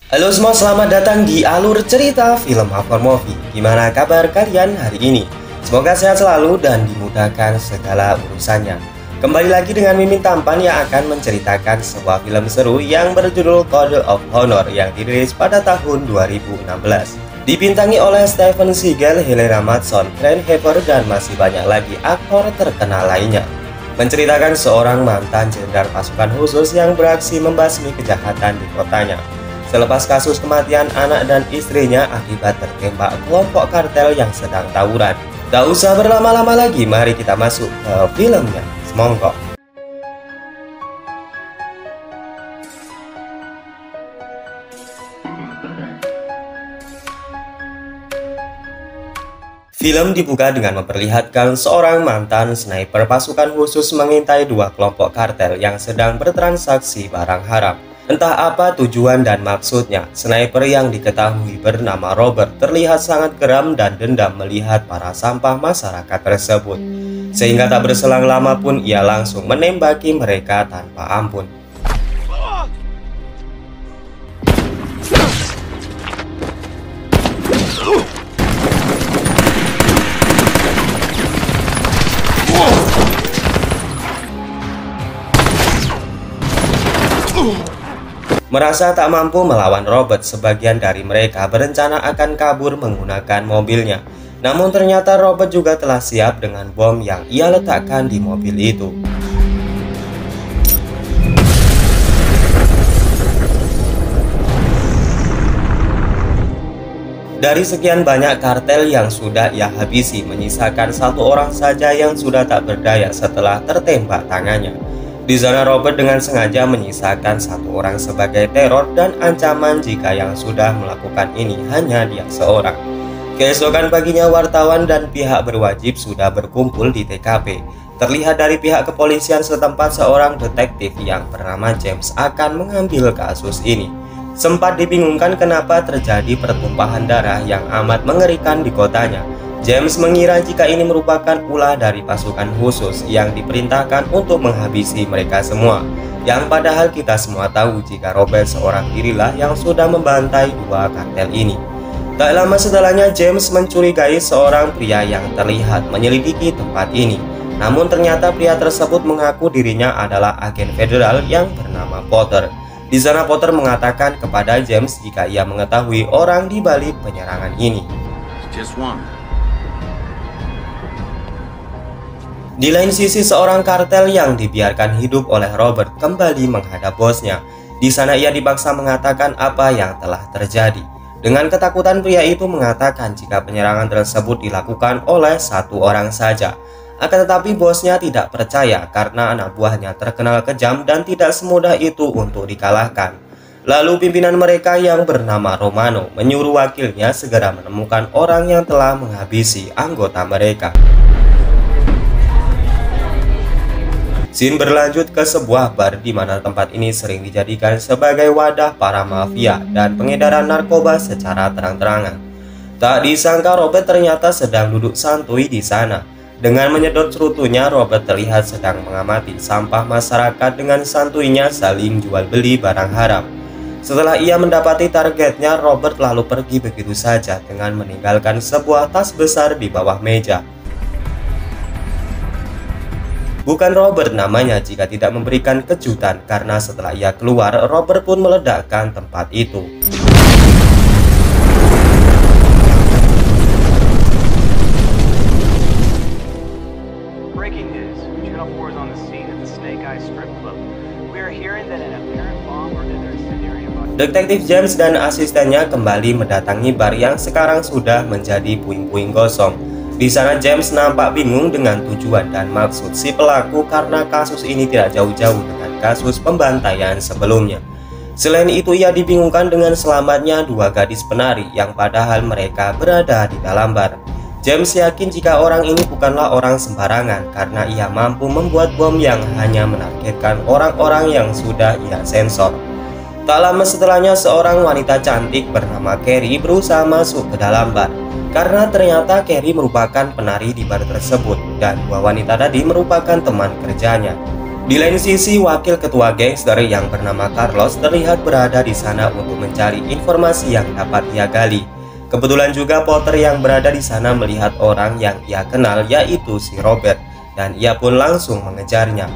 Halo semua, selamat datang di alur cerita film Horror Movie. Gimana kabar kalian hari ini? Semoga sehat selalu dan dimudahkan segala urusannya. Kembali lagi dengan Mimin Tampan yang akan menceritakan sebuah film seru yang berjudul Code of Honor yang dirilis pada tahun 2016. Dibintangi oleh Steven Seagal, Helena Matson, Trent Reznor, dan masih banyak lagi aktor terkenal lainnya. Menceritakan seorang mantan jenderal pasukan khusus yang beraksi membasmi kejahatan di kotanya selepas kasus kematian anak dan istrinya akibat tertembak kelompok kartel yang sedang tawuran. Tak usah berlama-lama lagi, mari kita masuk ke filmnya. Semongko. Film dibuka dengan memperlihatkan seorang mantan sniper pasukan khusus mengintai dua kelompok kartel yang sedang bertransaksi barang haram. Entah apa tujuan dan maksudnya, sniper yang diketahui bernama Robert terlihat sangat geram dan dendam melihat para sampah masyarakat tersebut. Sehingga tak berselang lama pun ia langsung menembaki mereka tanpa ampun. Merasa tak mampu melawan Robert, sebagian dari mereka berencana akan kabur menggunakan mobilnya. Namun ternyata Robert juga telah siap dengan bom yang ia letakkan di mobil itu. Dari sekian banyak kartel yang sudah ia habisi, menyisakan satu orang saja yang sudah tak berdaya setelah tertembak tangannya. Di sana Robert dengan sengaja menyisakan satu orang sebagai teror dan ancaman jika yang sudah melakukan ini hanya dia seorang. Keesokan paginya wartawan dan pihak berwajib sudah berkumpul di TKP. Terlihat dari pihak kepolisian setempat seorang detektif yang bernama James akan mengambil kasus ini. Sempat dibingungkan kenapa terjadi pertumpahan darah yang amat mengerikan di kotanya. James mengira jika ini merupakan ulah dari pasukan khusus yang diperintahkan untuk menghabisi mereka semua. Yang padahal kita semua tahu jika Robert seorang dirilah yang sudah membantai dua kartel ini. Tak lama setelahnya James mencurigai seorang pria yang terlihat menyelidiki tempat ini. Namun ternyata pria tersebut mengaku dirinya adalah agen federal yang bernama Potter. Di sana Potter mengatakan kepada James jika ia mengetahui orang di balik penyerangan ini. Di lain sisi, seorang kartel yang dibiarkan hidup oleh Robert kembali menghadap bosnya. Di sana ia dipaksa mengatakan apa yang telah terjadi. Dengan ketakutan pria itu mengatakan jika penyerangan tersebut dilakukan oleh satu orang saja. Akan tetapi bosnya tidak percaya karena anak buahnya terkenal kejam dan tidak semudah itu untuk dikalahkan. Lalu pimpinan mereka yang bernama Romano menyuruh wakilnya segera menemukan orang yang telah menghabisi anggota mereka. Scene berlanjut ke sebuah bar di mana tempat ini sering dijadikan sebagai wadah para mafia dan pengedaran narkoba secara terang-terangan. Tak disangka Robert ternyata sedang duduk santuy di sana. Dengan menyedot cerutunya, Robert terlihat sedang mengamati sampah masyarakat dengan santuinya saling jual beli barang haram. Setelah ia mendapati targetnya, Robert lalu pergi begitu saja dengan meninggalkan sebuah tas besar di bawah meja. Bukan Robert namanya jika tidak memberikan kejutan, karena setelah ia keluar, Robert pun meledakkan tempat itu. Detektif James dan asistennya kembali mendatangi bar yang sekarang sudah menjadi puing-puing gosong. Di sana James nampak bingung dengan tujuan dan maksud si pelaku karena kasus ini tidak jauh-jauh dengan kasus pembantaian sebelumnya. Selain itu ia dibingungkan dengan selamatnya dua gadis penari yang padahal mereka berada di dalam bar. James yakin jika orang ini bukanlah orang sembarangan karena ia mampu membuat bom yang hanya menargetkan orang-orang yang sudah ia sensor. Tak lama setelahnya seorang wanita cantik bernama Carrie berusaha masuk ke dalam bar. Karena ternyata Carrie merupakan penari di bar tersebut dan dua wanita tadi merupakan teman kerjanya. Di lain sisi, wakil ketua gangster yang bernama Carlos terlihat berada di sana untuk mencari informasi yang dapat ia gali. Kebetulan juga Potter yang berada di sana melihat orang yang ia kenal, yaitu si Robert, dan ia pun langsung mengejarnya.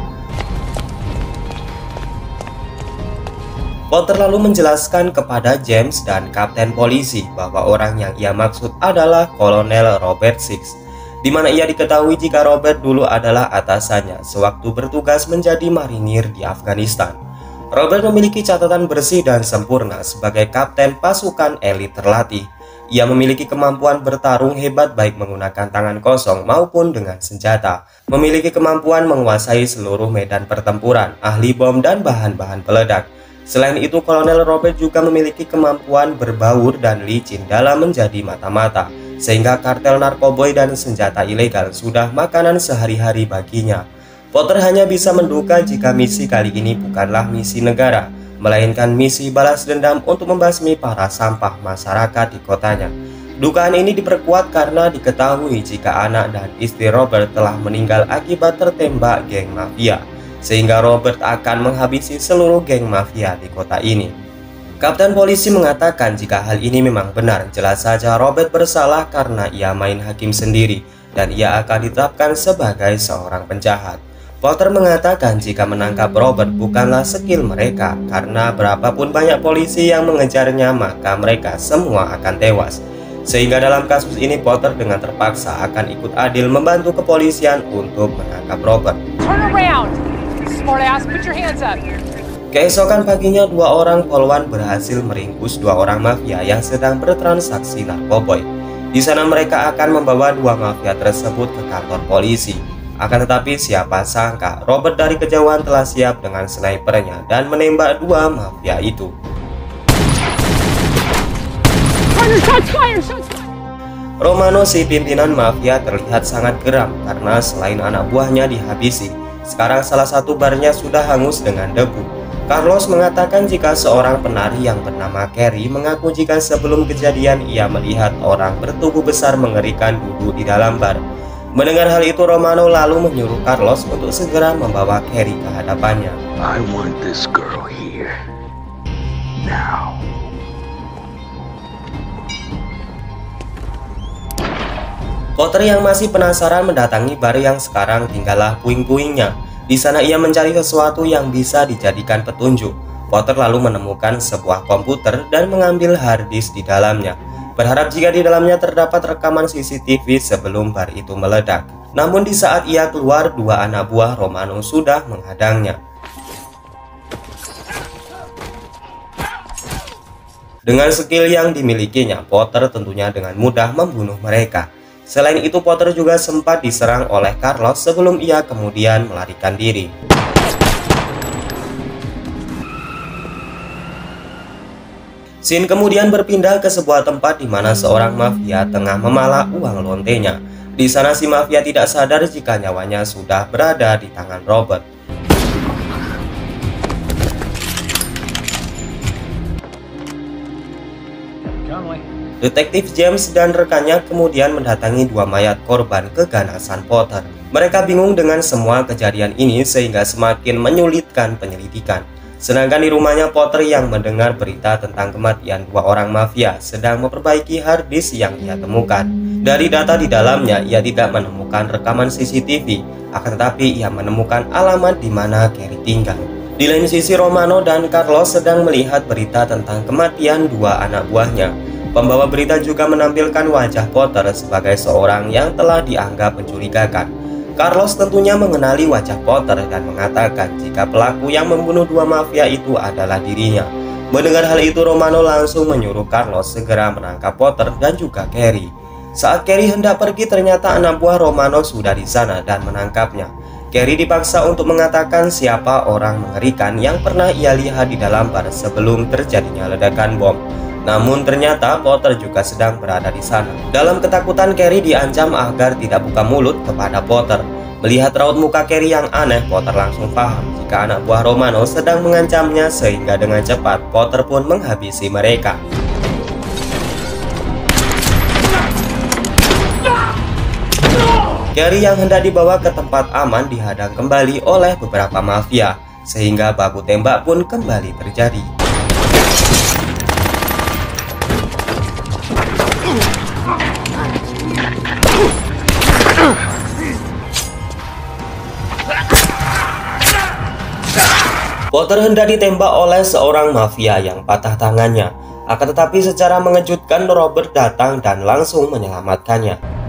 Potter lalu menjelaskan kepada James dan kapten polisi bahwa orang yang ia maksud adalah Kolonel Robert Six, di mana ia diketahui jika Robert dulu adalah atasannya sewaktu bertugas menjadi marinir di Afghanistan. Robert memiliki catatan bersih dan sempurna sebagai kapten pasukan elit terlatih. Ia memiliki kemampuan bertarung hebat baik menggunakan tangan kosong maupun dengan senjata. Memiliki kemampuan menguasai seluruh medan pertempuran, ahli bom dan bahan-bahan peledak. Selain itu, Kolonel Robert juga memiliki kemampuan berbaur dan licin dalam menjadi mata-mata, sehingga kartel narkoboy dan senjata ilegal sudah makanan sehari-hari baginya. Potter hanya bisa menduga jika misi kali ini bukanlah misi negara, melainkan misi balas dendam untuk membasmi para sampah masyarakat di kotanya. Dugaan ini diperkuat karena diketahui jika anak dan istri Robert telah meninggal akibat tertembak geng mafia, sehingga Robert akan menghabisi seluruh geng mafia di kota ini. Kapten polisi mengatakan jika hal ini memang benar, jelas saja Robert bersalah karena ia main hakim sendiri dan ia akan ditetapkan sebagai seorang penjahat. Potter mengatakan jika menangkap Robert bukanlah skill mereka, karena berapapun banyak polisi yang mengejarnya maka mereka semua akan tewas. Sehingga dalam kasus ini Potter dengan terpaksa akan ikut adil membantu kepolisian untuk menangkap Robert. Turn around. Smartass, put your hands up. Keesokan paginya, dua orang polwan berhasil meringkus dua orang mafia yang sedang bertransaksi narkoboy. Di sana mereka akan membawa dua mafia tersebut ke kantor polisi. Akan tetapi siapa sangka Robert dari kejauhan telah siap dengan snipernya dan menembak dua mafia itu. Romano, si pimpinan mafia, terlihat sangat geram karena selain anak buahnya dihabisi, sekarang salah satu barnya sudah hangus dengan debu. Carlos mengatakan jika seorang penari yang bernama Carrie mengaku jika sebelum kejadian ia melihat orang bertubuh besar mengerikan duduk di dalam bar. Mendengar hal itu, Romano lalu menyuruh Carlos untuk segera membawa Carrie ke hadapannya. I want this girl here now. Potter yang masih penasaran mendatangi bar yang sekarang tinggallah puing-puingnya. Di sana ia mencari sesuatu yang bisa dijadikan petunjuk. Potter lalu menemukan sebuah komputer dan mengambil hard disk di dalamnya, berharap jika di dalamnya terdapat rekaman CCTV sebelum bar itu meledak. Namun di saat ia keluar, dua anak buah Romano sudah menghadangnya. Dengan skill yang dimilikinya, Potter tentunya dengan mudah membunuh mereka. Selain itu, Potter juga sempat diserang oleh Carlos sebelum ia kemudian melarikan diri. Scene kemudian berpindah ke sebuah tempat di mana seorang mafia tengah memalak uang lontenya. Di sana si mafia tidak sadar jika nyawanya sudah berada di tangan Robert. Detektif James dan rekannya kemudian mendatangi dua mayat korban keganasan Potter. Mereka bingung dengan semua kejadian ini sehingga semakin menyulitkan penyelidikan. Sedangkan di rumahnya, Potter yang mendengar berita tentang kematian dua orang mafia sedang memperbaiki hard disk yang ia temukan. Dari data di dalamnya, ia tidak menemukan rekaman CCTV, akan tetapi ia menemukan alamat di mana Carrie tinggal. Di lain sisi, Romano dan Carlos sedang melihat berita tentang kematian dua anak buahnya. Pembawa berita juga menampilkan wajah Potter sebagai seorang yang telah dianggap mencurigakan. Carlos tentunya mengenali wajah Potter dan mengatakan jika pelaku yang membunuh dua mafia itu adalah dirinya. Mendengar hal itu, Romano langsung menyuruh Carlos segera menangkap Potter dan juga Carrie. Saat Carrie hendak pergi, ternyata anak buah Romano sudah di sana dan menangkapnya. Carrie dipaksa untuk mengatakan siapa orang mengerikan yang pernah ia lihat di dalam bar sebelum terjadinya ledakan bom. Namun ternyata Potter juga sedang berada di sana. Dalam ketakutan, Carrie diancam agar tidak buka mulut kepada Potter. Melihat raut muka Carrie yang aneh, Potter langsung paham jika anak buah Romano sedang mengancamnya, sehingga dengan cepat Potter pun menghabisi mereka. Carrie yang hendak dibawa ke tempat aman dihadang kembali oleh beberapa mafia, sehingga baku tembak pun kembali terjadi. Potter hendak ditembak oleh seorang mafia yang patah tangannya. Akan tetapi secara mengejutkan Robert datang dan langsung menyelamatkannya.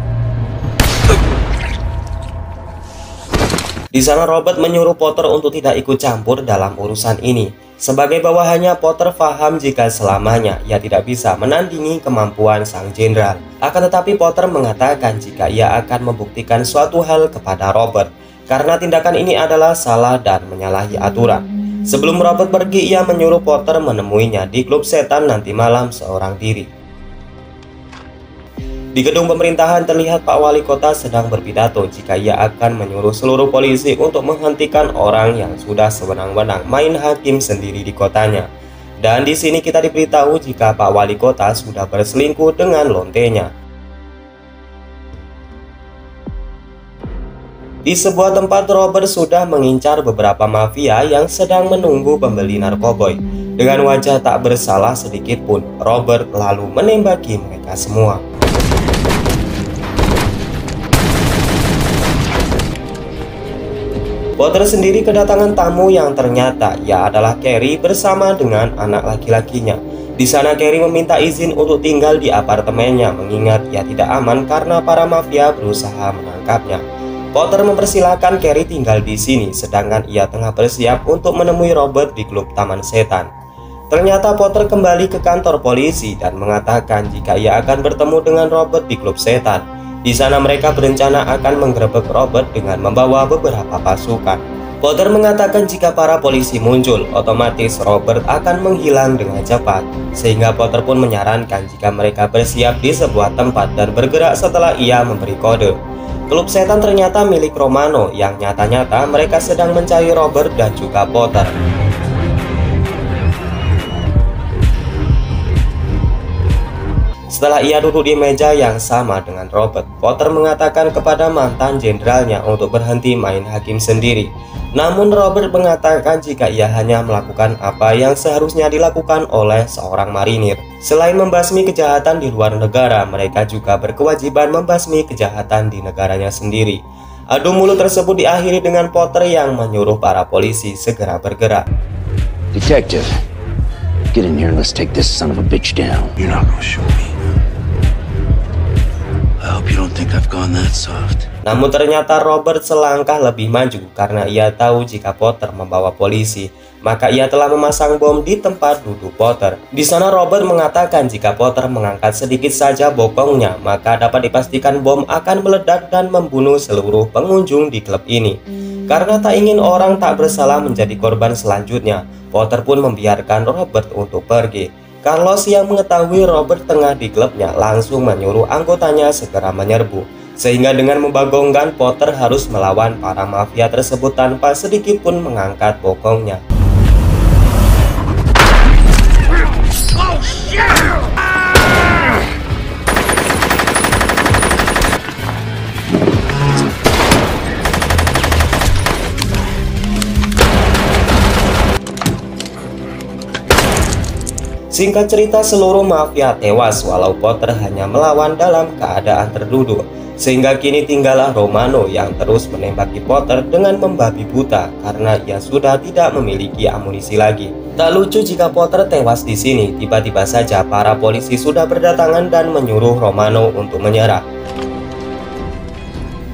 Di sana Robert menyuruh Potter untuk tidak ikut campur dalam urusan ini. Sebagai bawahannya, Potter paham jika selamanya ia tidak bisa menandingi kemampuan sang jenderal. Akan tetapi Potter mengatakan jika ia akan membuktikan suatu hal kepada Robert, karena tindakan ini adalah salah dan menyalahi aturan. Sebelum Robert pergi, ia menyuruh Potter menemuinya di klub setan nanti malam seorang diri. Di gedung pemerintahan terlihat Pak Wali Kota sedang berpidato jika ia akan menyuruh seluruh polisi untuk menghentikan orang yang sudah sewenang-wenang main hakim sendiri di kotanya. Dan di sini kita diberitahu jika Pak Wali Kota sudah berselingkuh dengan lontenya. Di sebuah tempat, Robert sudah mengincar beberapa mafia yang sedang menunggu pembeli narkoboy. Dengan wajah tak bersalah sedikit pun, Robert lalu menembaki mereka semua. Potter sendiri kedatangan tamu yang ternyata ia adalah Carrie bersama dengan anak laki-lakinya. Di sana Carrie meminta izin untuk tinggal di apartemennya, mengingat ia tidak aman karena para mafia berusaha menangkapnya. Potter mempersilahkan Carrie tinggal di sini, sedangkan ia tengah bersiap untuk menemui Robert di klub Taman Setan. Ternyata Potter kembali ke kantor polisi dan mengatakan jika ia akan bertemu dengan Robert di klub setan. Di sana mereka berencana akan menggerebek Robert dengan membawa beberapa pasukan. Potter mengatakan jika para polisi muncul, otomatis Robert akan menghilang dengan cepat. Sehingga Potter pun menyarankan jika mereka bersiap di sebuah tempat dan bergerak setelah ia memberi kode. Klub setan ternyata milik Romano yang nyata-nyata mereka sedang mencari Robert dan juga Potter. Setelah ia duduk di meja yang sama dengan Robert, Potter mengatakan kepada mantan jenderalnya untuk berhenti main hakim sendiri. Namun Robert mengatakan jika ia hanya melakukan apa yang seharusnya dilakukan oleh seorang marinir. Selain membasmi kejahatan di luar negara, mereka juga berkewajiban membasmi kejahatan di negaranya sendiri. Adu mulut tersebut diakhiri dengan Potter yang menyuruh para polisi segera bergerak. Detective, get in here and let's take this son of a bitch down. You're not gonna shoot me. I hope you don't think I've gone that soft. Namun ternyata Robert selangkah lebih maju karena ia tahu jika Potter membawa polisi. Maka ia telah memasang bom di tempat duduk Potter. Di sana Robert mengatakan jika Potter mengangkat sedikit saja bokongnya, maka dapat dipastikan bom akan meledak dan membunuh seluruh pengunjung di klub ini. Karena tak ingin orang tak bersalah menjadi korban selanjutnya, Potter pun membiarkan Robert untuk pergi. Carlos yang mengetahui Robert tengah di klubnya langsung menyuruh anggotanya segera menyerbu. Sehingga dengan membagongkan, Potter harus melawan para mafia tersebut tanpa sedikit pun mengangkat bokongnya. Singkat cerita, seluruh mafia tewas walau Potter hanya melawan dalam keadaan terduduk. Sehingga kini tinggallah Romano yang terus menembaki Potter dengan membabi buta karena ia sudah tidak memiliki amunisi lagi. Tak lucu jika Potter tewas di sini. Tiba-tiba saja para polisi sudah berdatangan dan menyuruh Romano untuk menyerah.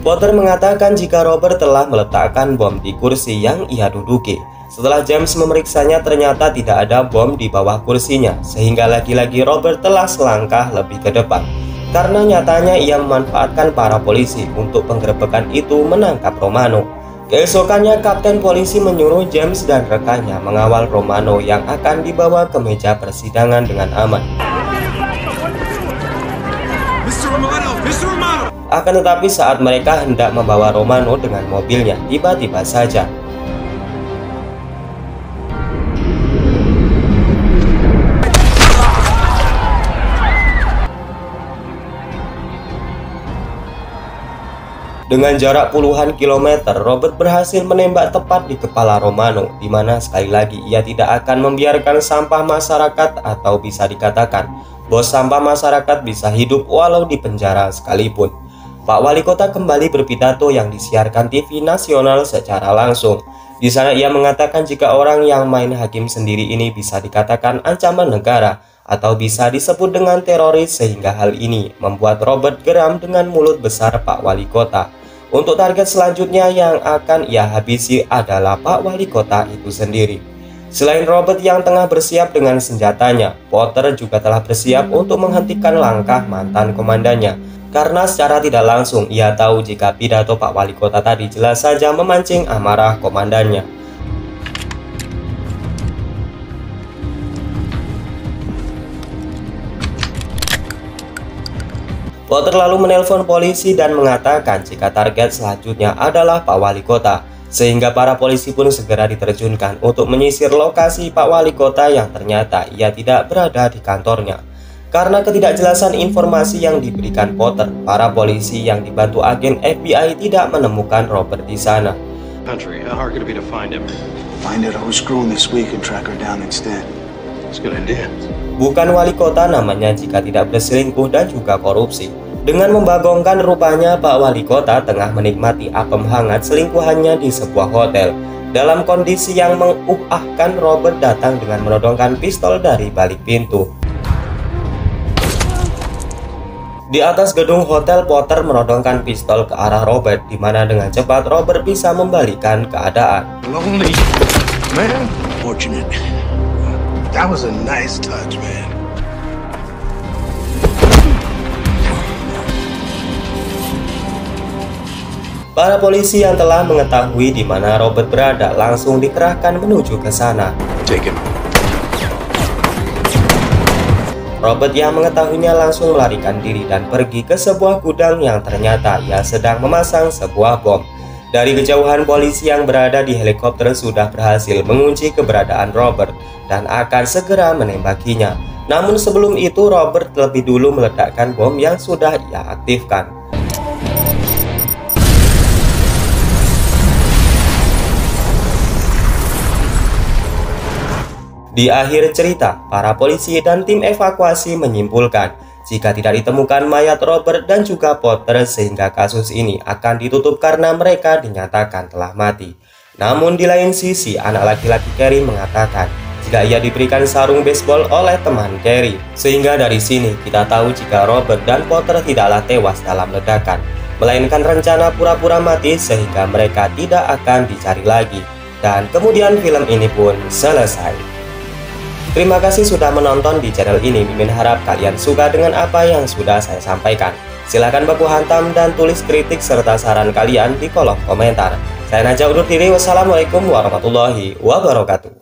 Potter mengatakan jika Robert telah meletakkan bom di kursi yang ia duduki. Setelah James memeriksanya, ternyata tidak ada bom di bawah kursinya, sehingga lagi-lagi Robert telah selangkah lebih ke depan. Karena nyatanya ia memanfaatkan para polisi untuk penggerebekan itu menangkap Romano. Keesokannya Kapten Polisi menyuruh James dan rekannya mengawal Romano yang akan dibawa ke meja persidangan dengan aman. Akan tetapi saat mereka hendak membawa Romano dengan mobilnya, tiba-tiba saja Dengan jarak puluhan kilometer, Robert berhasil menembak tepat di kepala Romano, di mana sekali lagi ia tidak akan membiarkan sampah masyarakat, atau bisa dikatakan bos sampah masyarakat, bisa hidup walau di penjara sekalipun. Pak Wali Kota kembali berpidato yang disiarkan TV nasional secara langsung. Di sana ia mengatakan jika orang yang main hakim sendiri ini bisa dikatakan ancaman negara, atau bisa disebut dengan teroris, sehingga hal ini membuat Robert geram dengan mulut besar Pak Wali Kota. Untuk target selanjutnya yang akan ia habisi adalah Pak Wali Kota itu sendiri. Selain Robert yang tengah bersiap dengan senjatanya, Potter juga telah bersiap untuk menghentikan langkah mantan komandannya. Karena secara tidak langsung ia tahu jika pidato Pak Wali Kota tadi jelas saja memancing amarah komandannya. Potter lalu menelpon polisi dan mengatakan jika target selanjutnya adalah Pak Wali Kota, sehingga para polisi pun segera diterjunkan untuk menyisir lokasi Pak Wali Kota yang ternyata ia tidak berada di kantornya. Karena ketidakjelasan informasi yang diberikan Potter, para polisi yang dibantu agen FBI tidak menemukan Robert di sana. How hard could it be to find him? Find out who's screwing this week and track her down instead. It's a good idea. Bukan wali kota namanya jika tidak berselingkuh dan juga korupsi. Dengan membagongkan rupanya Pak Wali Kota tengah menikmati apem hangat selingkuhannya di sebuah hotel. Dalam kondisi yang menguahkan, Robert datang dengan menodongkan pistol dari balik pintu. Di atas gedung hotel, Potter menodongkan pistol ke arah Robert, di mana dengan cepat Robert bisa membalikan keadaan. Lonely, man. Fortunate. That was a nice touch, man. Para polisi yang telah mengetahui di mana Robert berada langsung dikerahkan menuju ke sana. Take him. Robert yang mengetahuinya langsung melarikan diri dan pergi ke sebuah gudang yang ternyata ia sedang memasang sebuah bom. Dari kejauhan, polisi yang berada di helikopter sudah berhasil mengunci keberadaan Robert dan akan segera menembakinya. Namun sebelum itu, Robert lebih dulu meledakkan bom yang sudah ia aktifkan. Di akhir cerita, para polisi dan tim evakuasi menyimpulkan jika tidak ditemukan mayat Robert dan juga Potter, sehingga kasus ini akan ditutup karena mereka dinyatakan telah mati. Namun di lain sisi, anak laki-laki Carrie mengatakan jika ia diberikan sarung baseball oleh teman Carrie, sehingga dari sini kita tahu jika Robert dan Potter tidaklah tewas dalam ledakan, melainkan rencana pura-pura mati sehingga mereka tidak akan dicari lagi. Dan kemudian film ini pun selesai. Terima kasih sudah menonton di channel ini. Mimin harap kalian suka dengan apa yang sudah saya sampaikan. Silahkan baku hantam dan tulis kritik serta saran kalian di kolom komentar. Saya Najah undur diri. Wassalamualaikum warahmatullahi wabarakatuh.